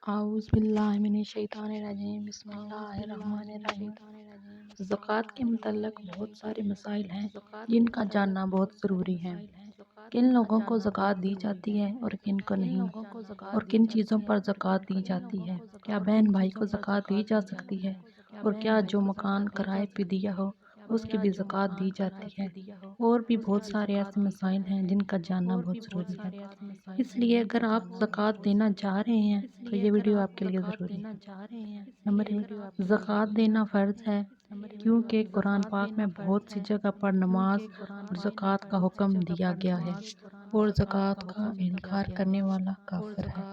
اعوذ باللہ من الشیطان الرجیم بسم اللہ الرحمن الرحیم۔ زکوٰۃ کے متعلق بہت سارے مسائل ہیں جن کا جاننا بہت ضروری ہے۔ کن لوگوں کو زکوٰۃ دی جاتی ہے اور کن کو نہیں، اور کن چیزوں پر زکوٰۃ دی جاتی ہے۔ کیا بہن بھائی کو زکوٰۃ دی جا سکتی ہے، اور کیا جو مکان کرائے پہ دیا ہو اس کی بھی زکوٰۃ دی جاتی ہے۔ اور بھی بہت سارے ایسے مسائل ہیں جن کا جاننا بہت ضروری ہے۔ اس لیے اگر آپ زکوٰۃ دینا چاہ رہے ہیں تو یہ ویڈیو آپ کے لیے ضروری ہے۔ نمبر 1، زکوٰۃ دینا فرض ہے، کیونکہ قرآن پاک میں بہت سی جگہ پر نماز اور زکوٰۃ کا حکم دیا گیا ہے، اور زکوٰۃ کا انکار کرنے والا کافر ہے۔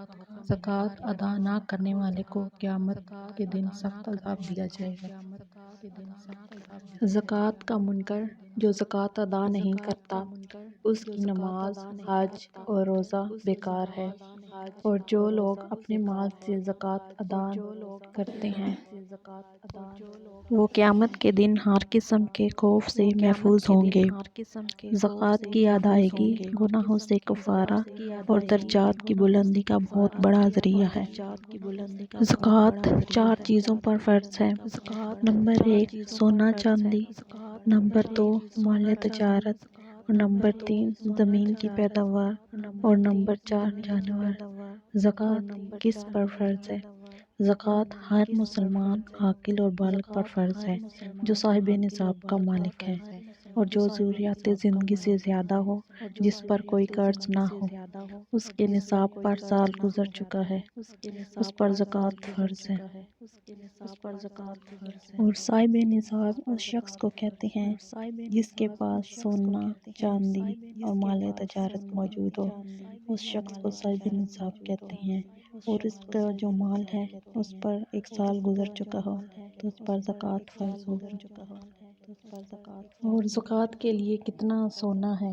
زکوٰۃ ادا نہ کرنے والے کو قیامت کے دن سخت عذاب دیا جائے گا۔ زکوٰۃ کا منکر جو زکوٰۃ ادا نہیں کرتا، اس کی نماز، حج اور روزہ بیکار ہے، اور جو لوگ اپنے مال سے زکوٰۃ ادا کرتے ہیں وہ قیامت کے دن ہر قسم کے خوف سے محفوظ ہوں گے۔ زکوٰۃ کی ادائیگی گناہوں سے کفارہ اور درجات کی بلندی کا بہت بڑا ذریعہ ہے۔ زکوٰۃ 4 چیزوں پر فرض ہے۔ نمبر 1، سونا چاندی، نمبر 2، مال تجارت، اور نمبر 3، زمین کی پیداوار، اور نمبر 4، جانور۔ زکوٰۃ کس پر فرض ہے؟ زکوٰۃ ہر مسلمان عاقل اور بالغ پر فرض ہے جو صاحب نصاب کا مالک ہے، اور جو ضروریات زندگی سے زیادہ ہو، جس پر کوئی قرض نہ ہو، اس کے نصاب پر سال گزر چکا ہے، اس پر زکوٰۃ فرض ہے۔ اور صاحب نصاب اس شخص کو کہتے ہیں جس کے پاس سونا، چاندی اور مال تجارت موجود ہو، اس شخص کو صاحب نصاب کہتے ہیں۔ اور اس کا جو مال ہے اس پر 1 سال گزر چکا ہو تو اس پر زکوٰۃ فرض ہوگی۔ اور زکوٰۃ کے لیے کتنا سونا ہے؟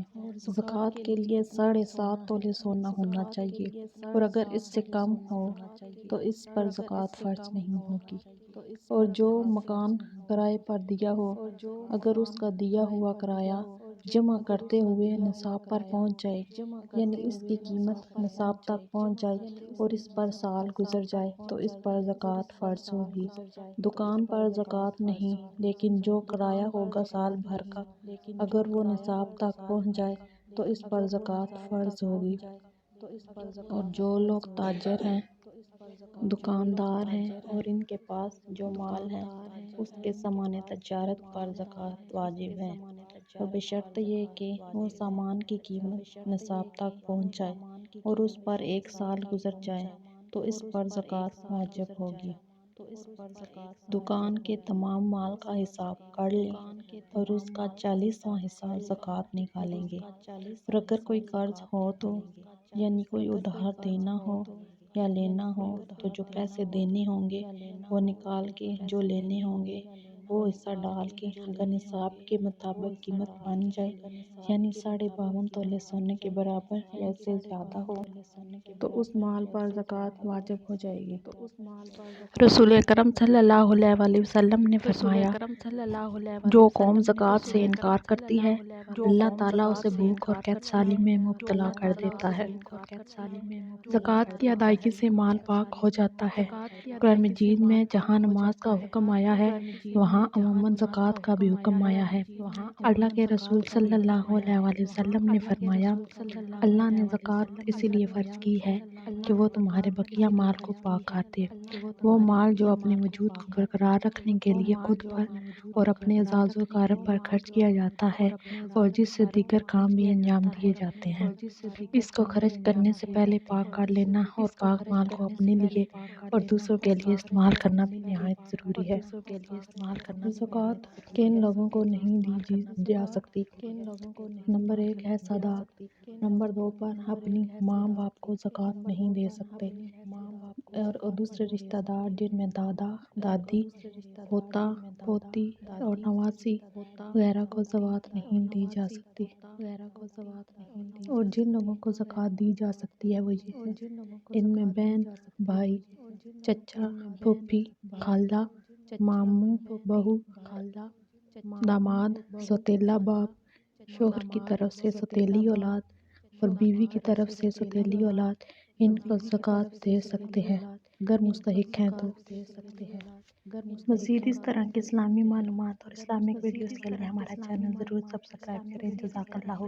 زکوٰۃ کے لیے 7.5 تولے سونا ہونا چاہیے، اور اگر اس سے کم ہو تو اس پر زکوٰۃ فرض نہیں ہوگی۔ اور جو مکان کرائے پر دیا ہو، اگر اس کا دیا ہوا کرایہ جمع کرتے ہوئے نصاب پر پہنچ جائے، یعنی اس کی قیمت نصاب تک پہنچ جائے اور اس پر سال گزر جائے تو اس پر زکوٰۃ فرض ہوگی۔ دکان پر زکوٰۃ نہیں، لیکن جو کرایہ ہوگا سال بھر کا، اگر وہ نصاب تک پہنچ جائے تو اس پر زکوٰۃ فرض ہوگی۔ اور جو لوگ تاجر ہیں، دکاندار ہیں، اور ان کے پاس جو مال ہے اس کے سامان تجارت پر زکوٰۃ واجب ہے، اور بشرط یہ کہ وہ سامان کی قیمت نصاب تک پہنچ جائے اور اس پر 1 سال گزر جائے تو اس پر زکوٰۃ واجب ہوگی۔ دکان کے تمام مال کا حساب کر لیں اور اس کا 40واں حصہ زکوٰۃ نکالیں گے۔ اور اگر کوئی قرض ہو تو، یعنی کوئی ادھار دینا ہو یا لینا ہو، تو جو پیسے دینے ہوں گے وہ نکال کے، جو لینے ہوں گے وہ حصہ ڈال کے، اگر نصاب کے مطابق قیمت بن جائے، یعنی 52.5 تولے سونے کے برابر یا اس سے زیادہ ہو، تو اس مال پر زکوٰۃ واجب ہو جائے گی۔ رسول اکرم صلی اللہ علیہ وآلہ وسلم نے فرمایا، جو قوم زکوٰۃ سے انکار کرتی ہے اللہ تعالیٰ اسے بھوک اور قحط سالی میں مبتلا کر دیتا ہے۔ زکوٰۃ کی ادائیگی سے مال پاک ہو جاتا ہے۔ قرآن مجید میں جہاں نماز کا حکم آیا ہے وہاں عموماً زکوٰۃ کا بھی حکم آیا ہے۔ اللہ کے رسول صلی اللہ علیہ وآلہ وسلم نے فرمایا، اللہ نے زکوٰۃ اسی لیے فرض کی ہے کہ وہ تمہارے بقیہ مال کو پاک کر دے۔ وہ مال جو اپنے وجود کو برقرار رکھنے کے لیے خود پر اور اپنے اعزاز و اکرام پر خرچ کیا جاتا ہے، اور جس سے دیگر کام بھی انجام دیے جاتے ہیں، اس کو خرچ کرنے سے پہلے پاک کر لینا اور پاک مال کو اپنے لیے اور دوسروں کے لیے استعمال کرنا بھی نہایت ضروری ہے۔ زکوٰۃ کن لوگوں کو نہیں دی جا سکتی؟ نمبر 1 ہے سادات۔ نمبر 2 پر اپنی ماں باپ کو زکوٰۃ نہیں دے سکتے، اور دوسرے رشتہ دار جن میں دادا، دادی، پوتا، پوتی اور نواسی وغیرہ کو زکوٰۃ نہیں دی جا سکتی۔ اور جن لوگوں کو زکوٰۃ دی جا سکتی ہے وہ یہ ہے، ان میں بہن، بھائی، چچا، پھوپھی، خالہ، ماموں، بہو، داماد، سوتیلا باپ، شوہر کی طرف سے سوتیلی اولاد اور بیوی کی طرف سے سوتیلی اولاد، ان کو زکوٰۃ دے سکتے ہیں۔ اگر مستحق ہیں تو۔ مزید اس طرح کی اسلامی معلومات اور اسلامک ویڈیوز کے لیے ہمارا چینل ضرور سبسکرائب کریں۔ جزاک اللہ۔